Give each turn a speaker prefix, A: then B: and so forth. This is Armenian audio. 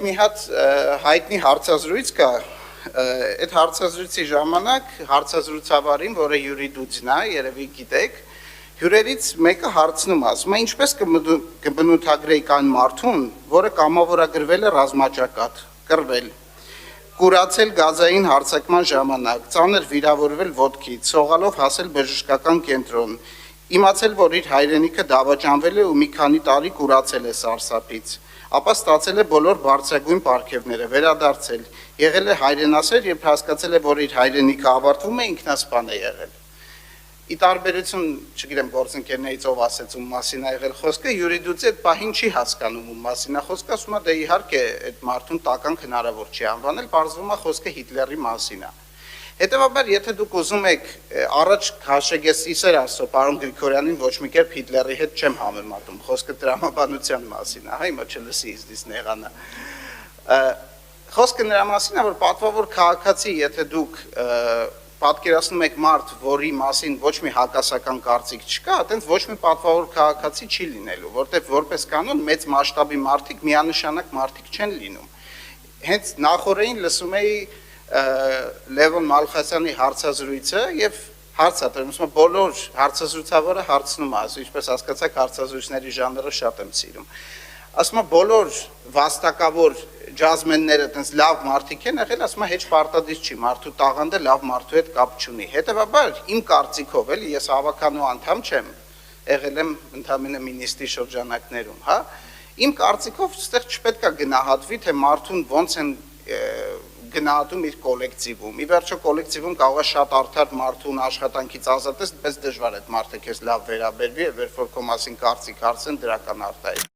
A: մի հատ հայտնի հարցազրույց կա, այդ հարցազրույցի ժամանակ հարցազրույցավարին, որը Յուրի Դուդին է, երևի գիտեք, հյուրերից մեկը հարցնում ասում է, ինչպես կբնութագրեիք այն մարդուն, որը կամավորագրվել է ռազմաճակատ, կռվել, կուրացել գազային հարձակման ժամանակ, ծանր վիրավորվել ոտքից, սողալով հասել բժշկական կենտրոն, իմացել, որ իր հայրենիքը դավաճանվել է ու մի քանի տարի կուրացել է սարսափից, ապա ստացել է բոլոր բարձրագույն պարգևները, վերադարձել, եղել է հայրենասեր, երբ հասկացել է, որ իր հայրենիքը ավարտվում է, ինքնասպան է եղել։ Ի տարբերություն, չգիտեմ, գործընկերներից ով ասեց ում մասին է եղել խոսքը, Յուրի Դուդին այդ պահին չի հասկանում ում մասին է խոսքը, ասում է դե իհարկե այդ մարդուն տականք հնարավոր չի անվանել, պարզվում է խոսքը Հիտլերի մասին է։ Հետևաբար, եթե դուք ուզում եք առաջ հաշվեկես իսեր ասո, պարոն Գրիգորյանին ոչ մի կերպ Հիտլերի հետ չեմ համեմատում, խոսքը տրամաբանության մասին է, հիմա չլսի իզդիս նեղանա։ Խոսքը նրա մասին է, որ պատվավոր քաղաքացի, եթե դուք պատկերացնում եք մարդ, որի մասին ոչ մի հակասական կարծիք չկա, այտենց ոչ մի պատվավոր քաղաքացի չի լինելու, որտեղ որպես կանոն մեծ մասշտաբի մարդիկ միանշանակ մարդիկ չեն լինում։ Հենց նախորդին լսում էի Լևոն Մալխասյանի հարցազրույցը եւ հարցը տրվում է բոլոր հարցազրույցավորը հարցնում է, ինչպես հասկացաք հարցազրույցների ժանրը շատ եմ սիրում։ Ասում է բոլոր վաստակավոր ջազմենները այտենց լավ մարդիկ են եղել, ասում է հեչ պարտադիր չի, մարդու տաղանդը լավ մարդու հետ կապ չունի։ Հետևաբար իմ կարծիքով էլի ես հավաքանու անդամ չեմ, եղել եմ ընդամենը մինիստրի շրջանակներում, հա։ Իմ կարծիքով այստեղ չպետք է գնահատվի, թե մարդուն ոնց են գնահատում իր կոլեկտիվում։ Ի վերջո կոլեկտիվում կարող է շատ արդար մարդուն աշխատանքից ազատես, բայց դժվար է այդ մարդը քեզ լավ վերաբերվի, երբ որ քո մասին կարծիք հարցեն դրական արտահայտ։